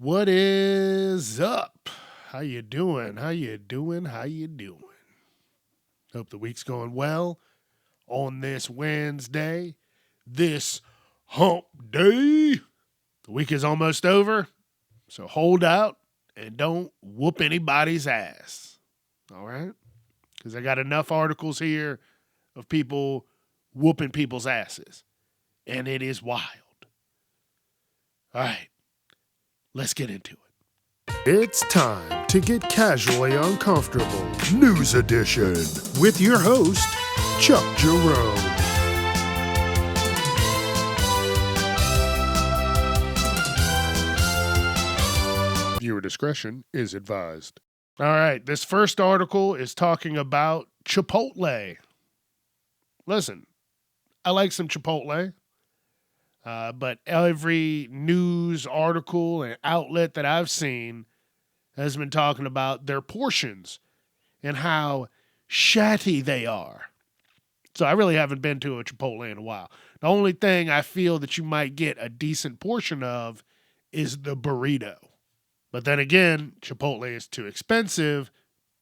What is up? How you doing? How you doing? How you doing? Hope the week's going well on this Wednesday, this hump day. The week is almost over, so hold out and don't whoop anybody's ass. All right? Because I got enough articles here of people whooping people's asses, and it is wild. All right, let's get into it. It's time to get casually uncomfortable. News Edition with your host, Chuck Jerome. Viewer discretion is advised. All right, this first article is talking about Chipotle. Listen, I like some Chipotle. But every news article and outlet that I've seen has been talking about their portions and how shatty they are. So I really haven't been to a Chipotle in a while. The only thing I feel that you might get a decent portion of is the burrito. But then again, Chipotle is too expensive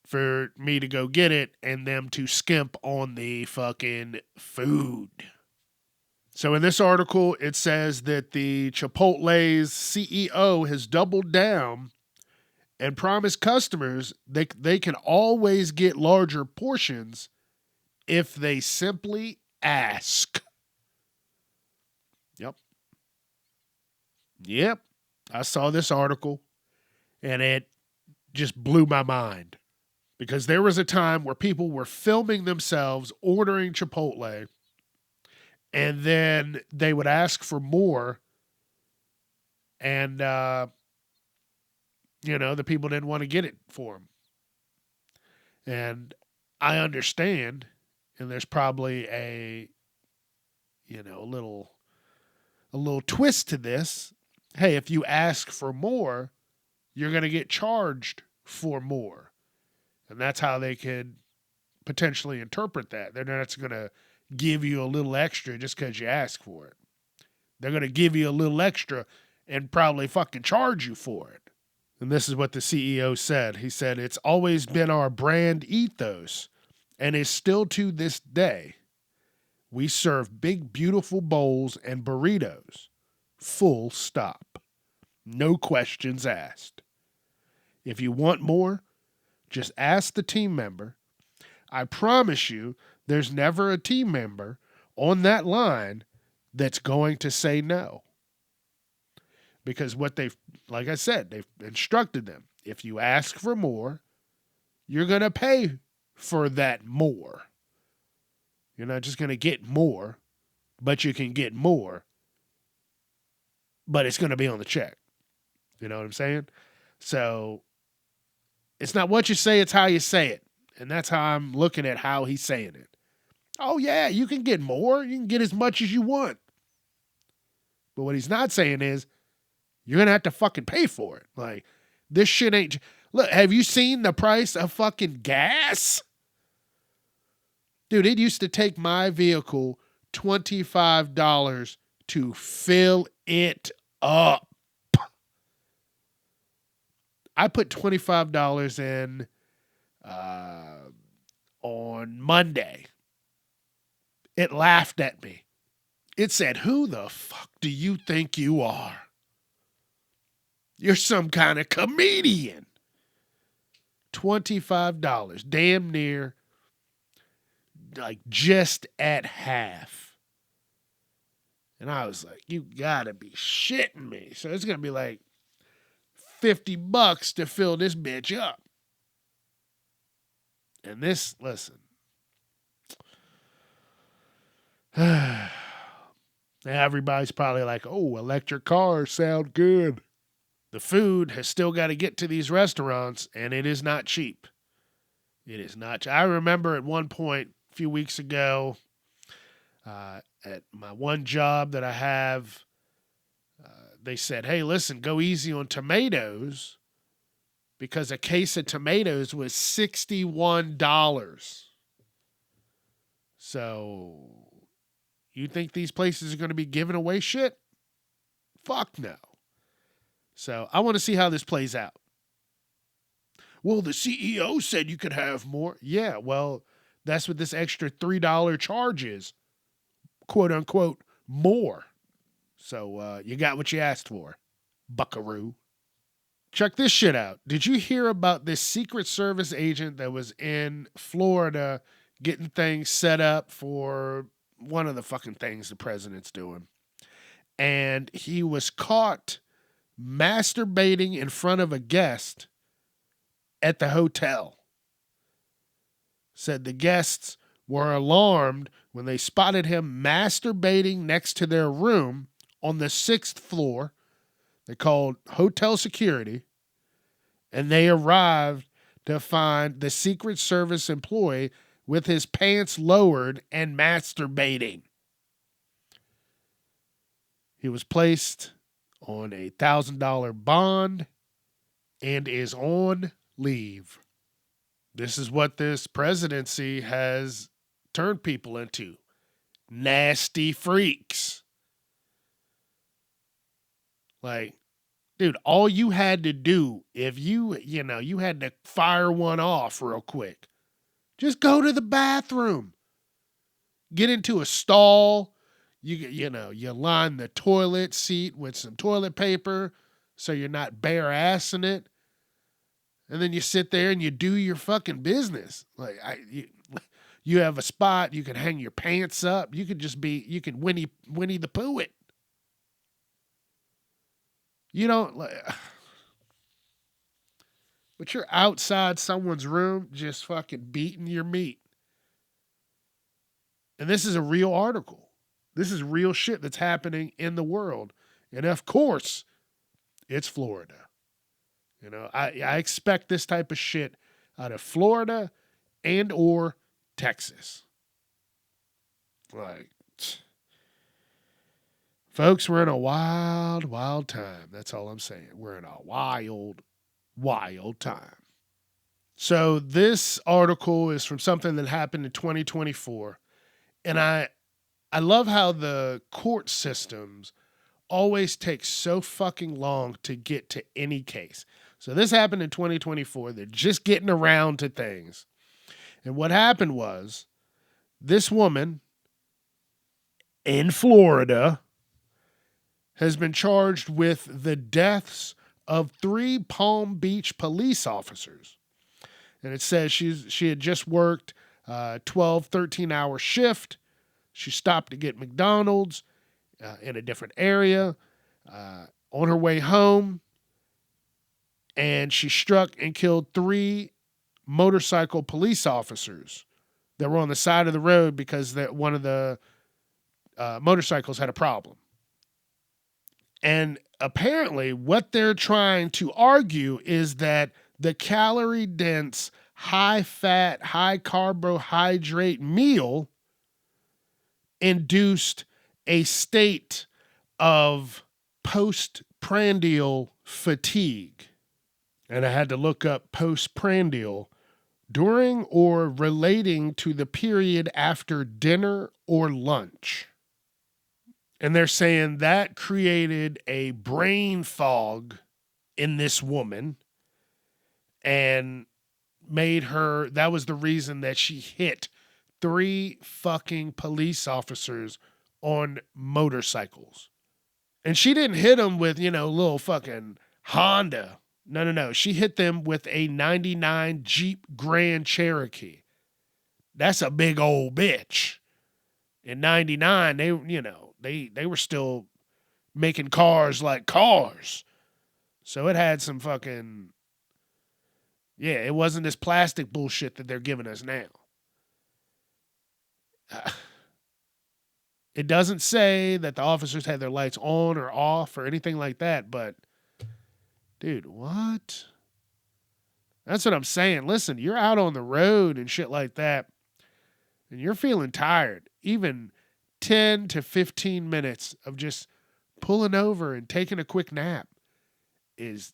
for me to go get it and them to skimp on the fucking food. So in this article, it says that the Chipotle's CEO has doubled down and promised customers that they can always get larger portions if they simply ask. Yep. I saw this article and it just blew my mind because there was a time where people were filming themselves ordering Chipotle. And then they would ask for more. And, the people didn't want to get it for them. And I understand. And there's probably a little twist to this. Hey, if you ask for more, you're going to get charged for more. And that's how they could potentially interpret that. They're not going to give you a little extra just because you ask for it. They're going to give you a little extra and probably fucking charge you for it. And this is what the CEO said. He said, "It's always been our brand ethos and is still to this day. We serve big, beautiful bowls and burritos. Full stop. No questions asked. If you want more, just ask the team member. I promise you, there's never a team member on that line that's going to say no." Because like I said, they've instructed them. If you ask for more, you're going to pay for that more. You're not just going to get more, but you can get more, but it's going to be on the check. You know what I'm saying? So it's not what you say, it's how you say it. And that's how I'm looking at how he's saying it. Oh, yeah, you can get more. You can get as much as you want. But what he's not saying is you're going to have to fucking pay for it. Like, this shit ain't... Look, have you seen the price of fucking gas? Dude, it used to take my vehicle $25 to fill it up. I put $25 in on Monday. It laughed at me. It said, "Who the fuck do you think you are? You're some kind of comedian." $25, damn near, like just at half. And I was like, you gotta be shitting me. So it's gonna be like $50 to fill this bitch up. And this, listen. Everybody's probably like, oh, electric cars sound good. The food has still got to get to these restaurants, and it is not cheap. It is not. I remember at one point a few weeks ago at my one job that I have, they said, hey, listen, go easy on tomatoes because a case of tomatoes was $61. So you think these places are going to be giving away shit? Fuck no. So I want to see how this plays out. Well, the CEO said you could have more. Yeah, well, that's what this extra $3 charge is, quote unquote, more. So you got what you asked for, buckaroo. Check this shit out. Did you hear about this Secret Service agent that was in Florida getting things set up for one of the fucking things the president's doing? And he was caught masturbating in front of a guest at the hotel. Said the guests were alarmed when they spotted him masturbating next to their room on the 6th floor. They called hotel security, and they arrived to find the Secret Service employee with his pants lowered and masturbating. He was placed on a $1,000 bond and is on leave. This is what this presidency has turned people into. Nasty freaks. Like, dude, all you had to do if you had to fire one off real quick, just go to the bathroom. Get into a stall. You line the toilet seat with some toilet paper so you're not bare assing it. And then you sit there and you do your fucking business. Like you have a spot, you can hang your pants up. You can Winnie the Pooh it. You don't but you're outside someone's room just fucking beating your meat. And this is a real article. This is real shit that's happening in the world. And of course, it's Florida. I expect this type of shit out of Florida and or Texas. Like, folks, we're in a wild, wild time. That's all I'm saying. We're in a wild, wild time. So this article is from something that happened in 2024. And I love how the court systems always take so fucking long to get to any case. So this happened in 2024. They're just getting around to things. And what happened was this woman in Florida has been charged with the deaths of 3 Palm Beach police officers. And it says she had just worked a 12, 13-hour shift. She stopped to get McDonald's in a different area on her way home. And she struck and killed 3 motorcycle police officers that were on the side of the road because one of the motorcycles had a problem. And apparently what they're trying to argue is that the calorie-dense, high-fat, high-carbohydrate meal induced a state of postprandial fatigue. And I had to look up postprandial during or relating to the period after dinner or lunch. And they're saying that created a brain fog in this woman and made her, that was the reason that she hit 3 fucking police officers on motorcycles. And she didn't hit them with, little fucking Honda. No. She hit them with a 99 Jeep Grand Cherokee. That's a big old bitch. In 99, they were still making cars like cars. So it had some fucking, it wasn't this plastic bullshit that they're giving us now. It doesn't say that the officers had their lights on or off or anything like that, but dude, what? That's what I'm saying. Listen, you're out on the road and shit like that, and you're feeling tired. Even 10 to 15 minutes of just pulling over and taking a quick nap is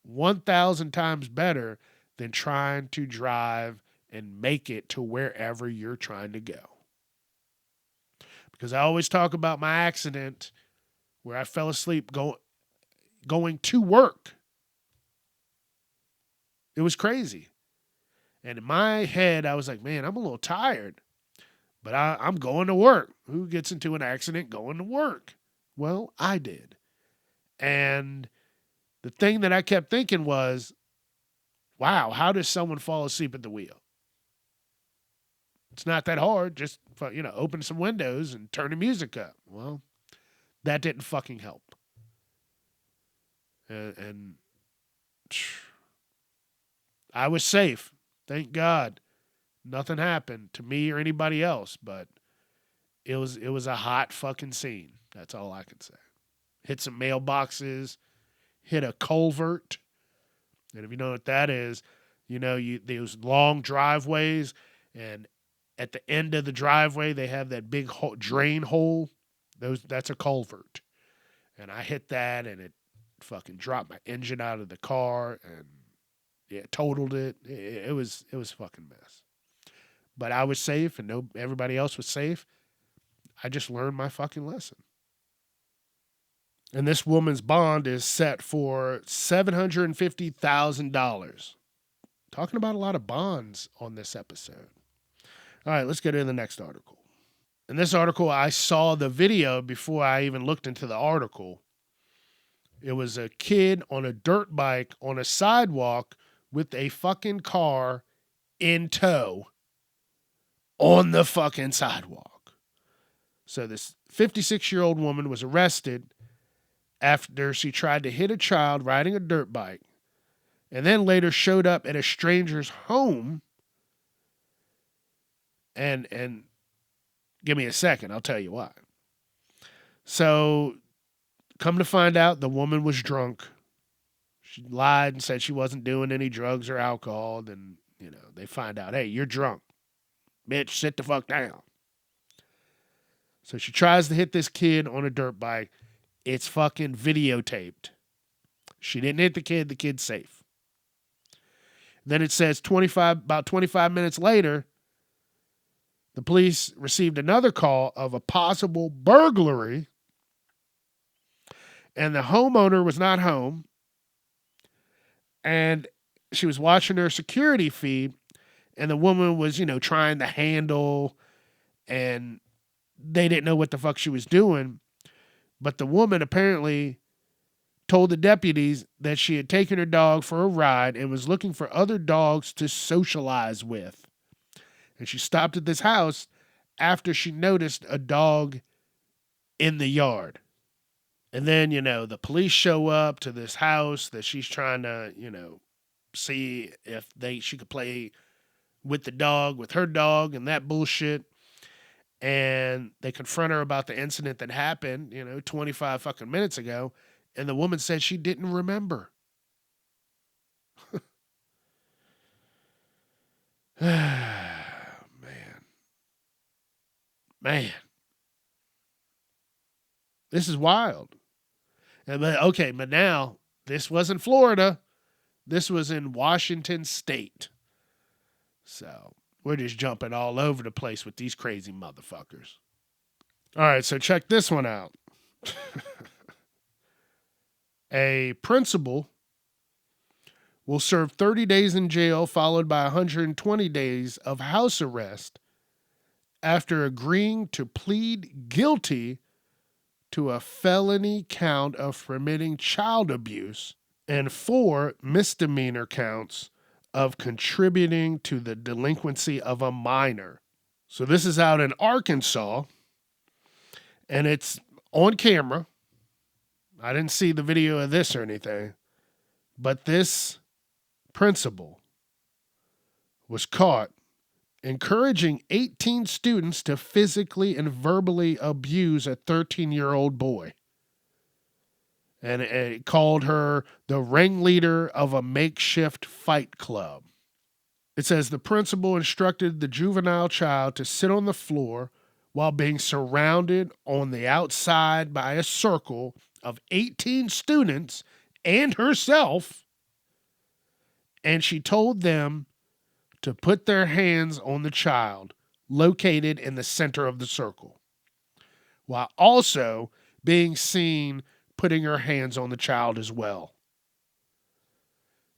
1,000 times better than trying to drive and make it to wherever you're trying to go. Because I always talk about my accident where I fell asleep going to work. It was crazy. And in my head, I was like, man, I'm a little tired, but I'm going to work. Who gets into an accident going to work? Well, I did. And the thing that I kept thinking was, wow, how does someone fall asleep at the wheel? It's not that hard. Just, open some windows and turn the music up. Well, that didn't fucking help. And I was safe. Thank God. Nothing happened to me or anybody else, but it was a hot fucking scene. That's all I can say. Hit some mailboxes, hit a culvert. And if you know what that is, those long driveways, and at the end of the driveway they have that big drain hole. That's a culvert. And I hit that, and it fucking dropped my engine out of the car, and totaled it. It was a fucking mess. But I was safe, and everybody else was safe. I just learned my fucking lesson. And this woman's bond is set for $750,000. Talking about a lot of bonds on this episode. All right, let's get into the next article. In this article, I saw the video before I even looked into the article. It was a kid on a dirt bike on a sidewalk with a fucking car in tow on the fucking sidewalk. So this 56-year-old woman was arrested after she tried to hit a child riding a dirt bike, and then later showed up at a stranger's home. And give me a second, I'll tell you why. So, come to find out, the woman was drunk. She lied and said she wasn't doing any drugs or alcohol. Then, they find out, hey, you're drunk. Bitch, sit the fuck down. So she tries to hit this kid on a dirt bike. It's fucking videotaped. She didn't hit the kid. The kid's safe. Then it says about 25 minutes later, the police received another call of a possible burglary, and the homeowner was not home, and she was watching her security feed, and the woman was, trying to handle, and they didn't know what the fuck she was doing. But the woman apparently told the deputies that she had taken her dog for a ride and was looking for other dogs to socialize with. And she stopped at this house after she noticed a dog in the yard. And then, the police show up to this house that she's trying to, see if she could play with the dog, with her dog, and that bullshit. And they confront her about the incident that happened, 25 fucking minutes ago. And the woman said she didn't remember. Man. This is wild. But now, this wasn't Florida. This was in Washington State. So, we're just jumping all over the place with these crazy motherfuckers. All right, so check this one out. A principal will serve 30 days in jail, followed by 120 days of house arrest after agreeing to plead guilty to a felony count of permitting child abuse and 4 misdemeanor counts of contributing to the delinquency of a minor. So this is out in Arkansas, and it's on camera. I didn't see the video of this or anything, but this principal was caught encouraging 18 students to physically and verbally abuse a 13-year-old boy. And it called her the ringleader of a makeshift fight club. It says the principal instructed the juvenile child to sit on the floor while being surrounded on the outside by a circle of 18 students and herself. And she told them to put their hands on the child located in the center of the circle, while also being seen putting her hands on the child as well.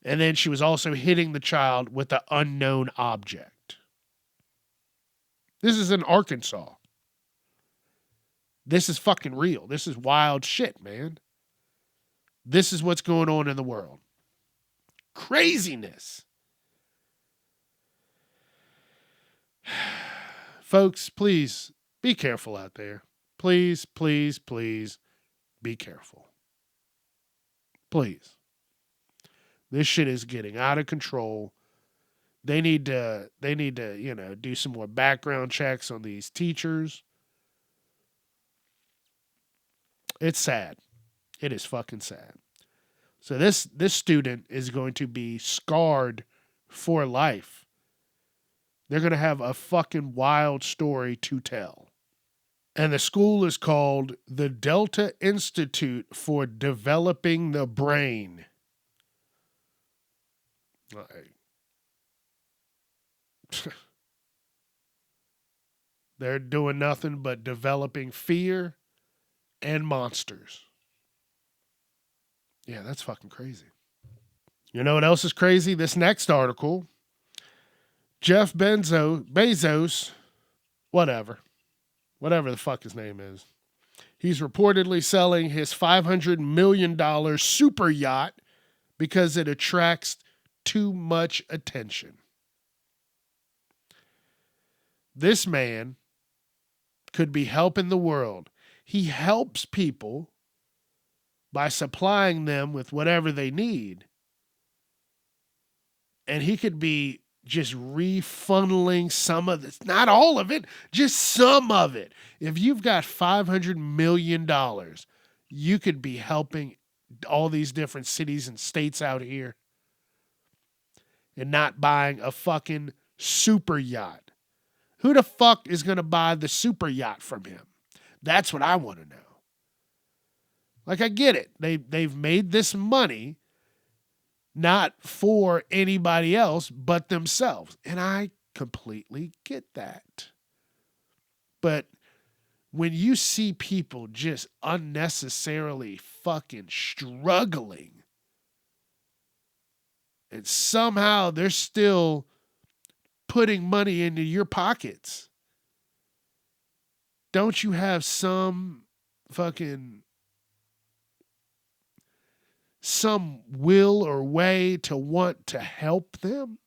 And then she was also hitting the child with an unknown object. This is in Arkansas. This is fucking real. This is wild shit, man. This is what's going on in the world. Craziness. Folks, please be careful out there. Please, please, please be careful. Please. This shit is getting out of control. They need to, do some more background checks on these teachers. It's sad. It is fucking sad. So this student is going to be scarred for life. They're going to have a fucking wild story to tell. And the school is called the Delta Institute for Developing the Brain. They're doing nothing but developing fear and monsters. Yeah, that's fucking crazy. You know what else is crazy? This next article. Jeff Bezos, whatever the fuck his name is. He's reportedly selling his $500 million super yacht because it attracts too much attention. This man could be helping the world. He helps people by supplying them with whatever they need. And he could be just refunneling some of this, not all of it, just some of it. If you've got $500 million, you could be helping all these different cities and states out here and not buying a fucking super yacht. Who the fuck is going to buy the super yacht from him? That's what I want to know. Like, I get it. They've made this money not for anybody else but themselves. And I completely get that. But when you see people just unnecessarily fucking struggling and somehow they're still putting money into your pockets, don't you have some will or way to want to help them?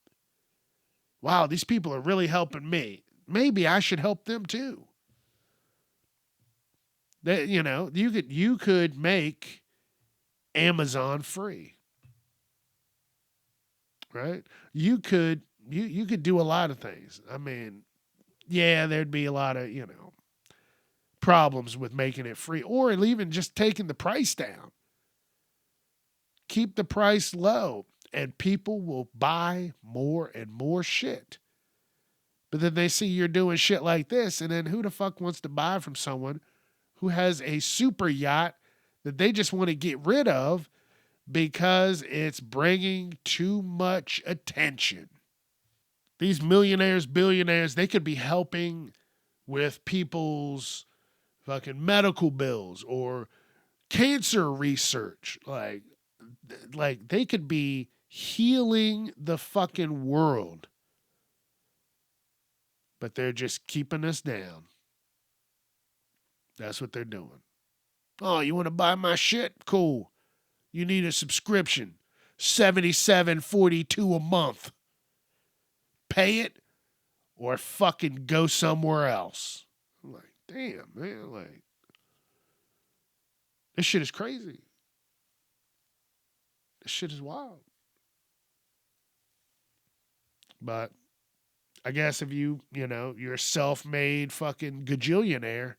Wow, these people are really helping me. Maybe I should help them too. That, you could make Amazon free. Right? You could do a lot of things. I mean, yeah, there'd be a lot of, problems with making it free, or even just taking the price down. Keep the price low and people will buy more and more shit. But then they see you're doing shit like this, and then who the fuck wants to buy from someone who has a super yacht that they just want to get rid of because it's bringing too much attention? These millionaires, billionaires, they could be helping with people's fucking medical bills or cancer research. Like they could be healing the fucking world. But they're just keeping us down. That's what they're doing. Oh, you want to buy my shit? Cool. You need a subscription. $77.42 a month. Pay it or fucking go somewhere else. I'm like, damn, man. Like, this shit is crazy. This shit is wild. But I guess if you're a self-made fucking gajillionaire,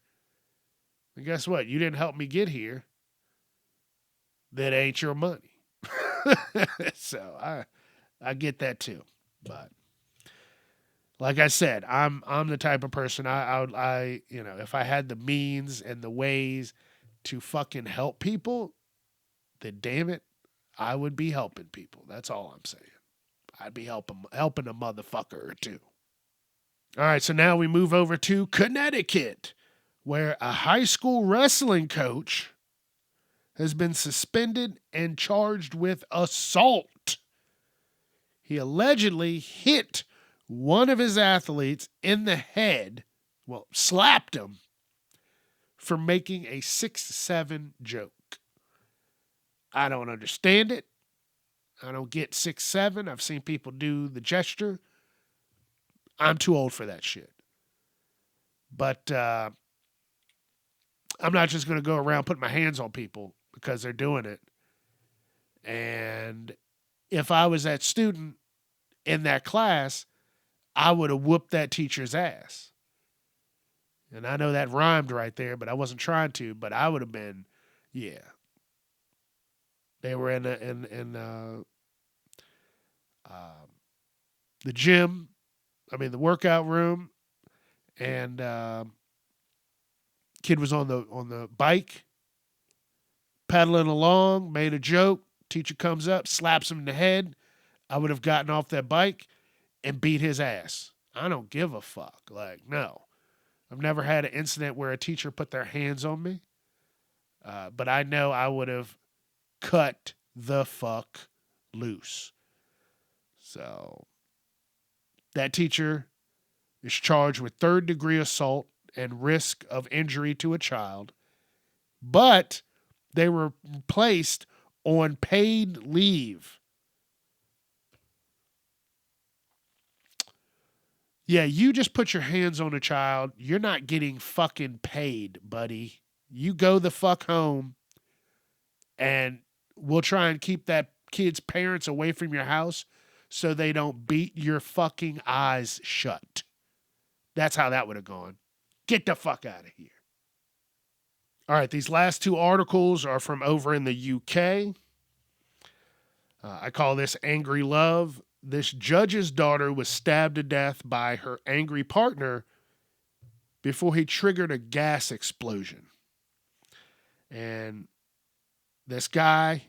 and guess what? You didn't help me get here. That ain't your money. So I get that too. But like I said, I'm the type of person I if I had the means and the ways to fucking help people, then damn it, I would be helping people. That's all I'm saying. I'd be helping a motherfucker or two. All right, so now we move over to Connecticut, where a high school wrestling coach has been suspended and charged with assault. He allegedly hit one of his athletes in the head, well, slapped him for making a 6'7" joke. I don't understand it. I don't get 6'7". I've seen people do the gesture. I'm too old for that shit. But I'm not just going to go around putting my hands on people because they're doing it. And if I was that student in that class, I would have whooped that teacher's ass. And I know that rhymed right there, but I wasn't trying to. But I would have been, yeah. They were in the gym, the workout room, and kid was on the bike, pedaling along, made a joke. Teacher comes up, slaps him in the head. I would have gotten off that bike and beat his ass. I don't give a fuck. Like, no. I've never had an incident where a teacher put their hands on me. But I know I would have cut the fuck loose. So that teacher is charged with third-degree assault and risk of injury to a child. But they were placed on paid leave. Yeah, you just put your hands on a child. You're not getting fucking paid, buddy. You go the fuck home and we'll try and keep that kid's parents away from your house so they don't beat your fucking eyes shut. That's how that would have gone. Get the fuck out of here. All right, these last two articles are from over in the UK. I call this Angry Love. This judge's daughter was stabbed to death by her angry partner before he triggered a gas explosion. And this guy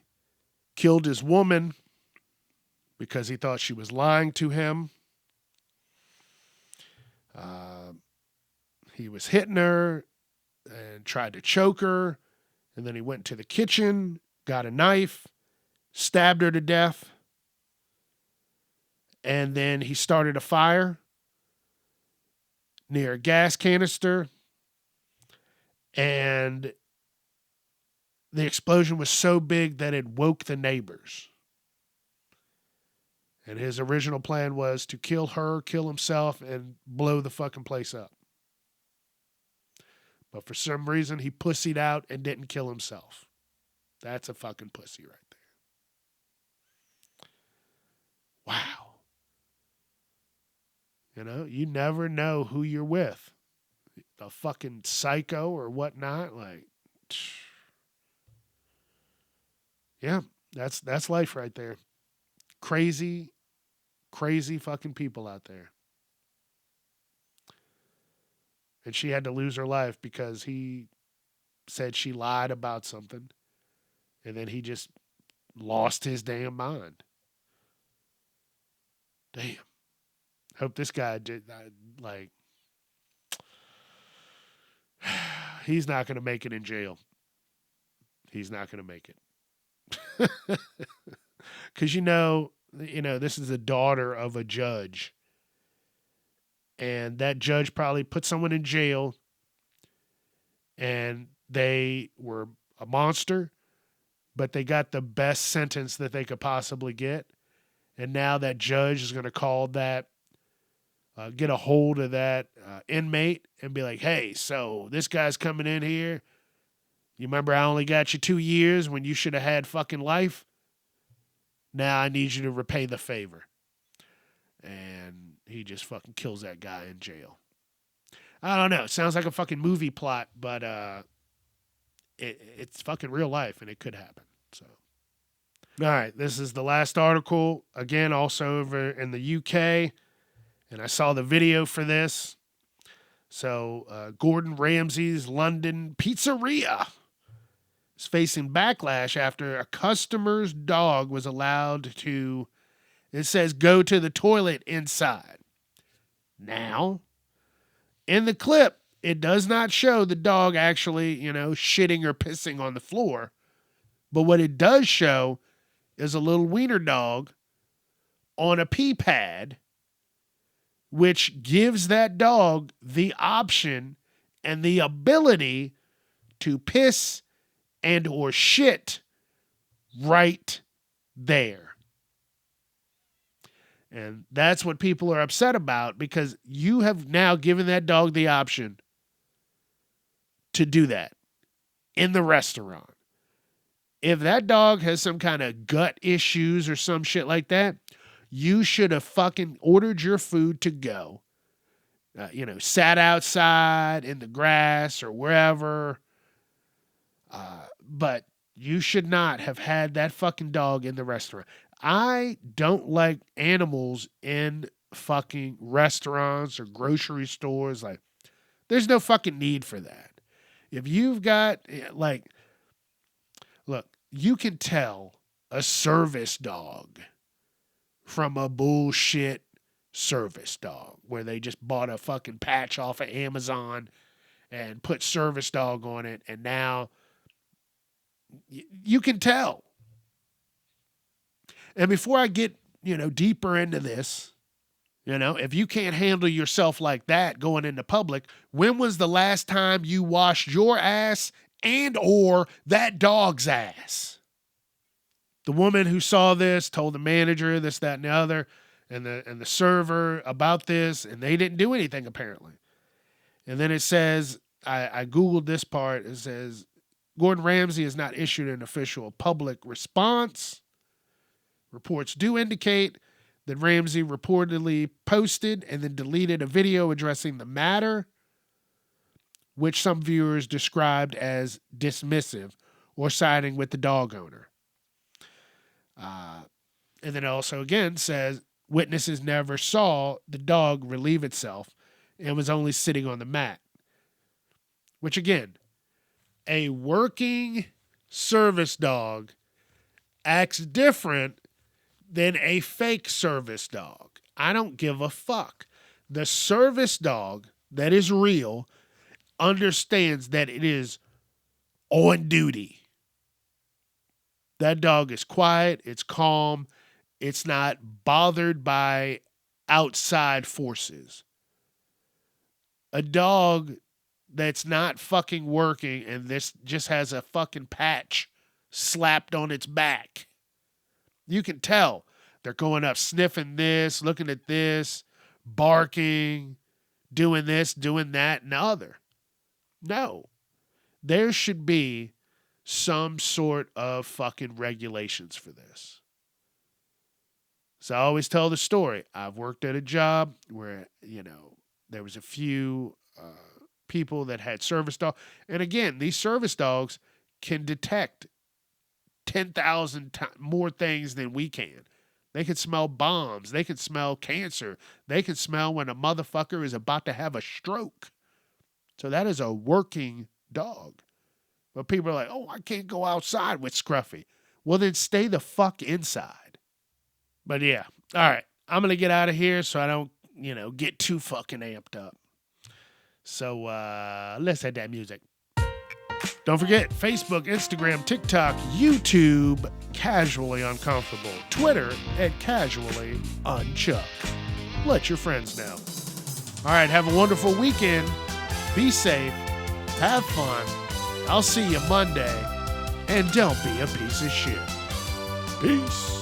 killed his woman because he thought she was lying to him. He was hitting her and tried to choke her. And then he went to the kitchen, got a knife, stabbed her to death. And then he started a fire near a gas canister. And the explosion was so big that it woke the neighbors. And his original plan was to kill her, kill himself, and blow the fucking place up. But for some reason, he pussied out and didn't kill himself. That's a fucking pussy right there. Wow. You know, you never know who you're with. A fucking psycho or whatnot. Like, yeah, that's life right there. Crazy, crazy fucking people out there. And she had to lose her life because he said she lied about something. And then he just lost his damn mind. Damn. Hope this guy did, he's not going to make it in jail. He's not going to make it. Because, this is the daughter of a judge. And that judge probably put someone in jail and they were a monster, but they got the best sentence that they could possibly get. And now that judge is going to call that, get a hold of that inmate and be like, hey, so this guy's coming in here. You remember I only got you 2 years when you should have had fucking life? Now I need you to repay the favor. And he just fucking kills that guy in jail. I don't know. It sounds like a fucking movie plot, but it's fucking real life and it could happen. So, all right, this is the last article. Again, also over in the UK. And I saw the video for this. So, Gordon Ramsay's London pizzeria is facing backlash after a customer's dog was allowed to, it says, go to the toilet inside. Now, in the clip, it does not show the dog actually, shitting or pissing on the floor. But what it does show is a little wiener dog on a pee pad, which gives that dog the option and the ability to piss and or shit right there. And that's what people are upset about, because you have now given that dog the option to do that in the restaurant. If that dog has some kind of gut issues or some shit like that, you should have fucking ordered your food to go. Sat outside in the grass or wherever. But you should not have had that fucking dog in the restaurant. I don't like animals in fucking restaurants or grocery stores. Like, there's no fucking need for that. If you've got, look, you can tell a service dog from a bullshit service dog where they just bought a fucking patch off of Amazon and put service dog on it, and now you can tell. And before I get, deeper into this, if you can't handle yourself like that going into public, when was the last time you washed your ass and or that dog's ass? The woman who saw this told the manager this, that, and the other, and the server about this, and they didn't do anything apparently. And then it says, I Googled this part, it says, Gordon Ramsay has not issued an official public response. Reports do indicate that Ramsay reportedly posted and then deleted a video addressing the matter, which some viewers described as dismissive or siding with the dog owner. And then also again says witnesses never saw the dog relieve itself and was only sitting on the mat. Which again, a working service dog acts different than a fake service dog. I don't give a fuck. The service dog that is real understands that it is on duty. That dog is quiet, it's calm, it's not bothered by outside forces. A dog that's not fucking working and this just has a fucking patch slapped on its back. You can tell they're going up sniffing this, looking at this, barking, doing this, doing that, and the other. No. There should be some sort of fucking regulations for this. So I always tell the story. I've worked at a job where, there was a few people that had service dogs. And again, these service dogs can detect 10,000 more things than we can. They can smell bombs. They can smell cancer. They can smell when a motherfucker is about to have a stroke. So that is a working dog. But people are like, oh, I can't go outside with Scruffy. Well, then stay the fuck inside. But yeah. All right. I'm going to get out of here so I don't, get too fucking amped up. So let's hit that music. Don't forget, Facebook, Instagram, TikTok, YouTube, Casually Uncomfortable. Twitter at Casually Unchuck. Let your friends know. All right, have a wonderful weekend. Be safe. Have fun. I'll see you Monday. And don't be a piece of shit. Peace.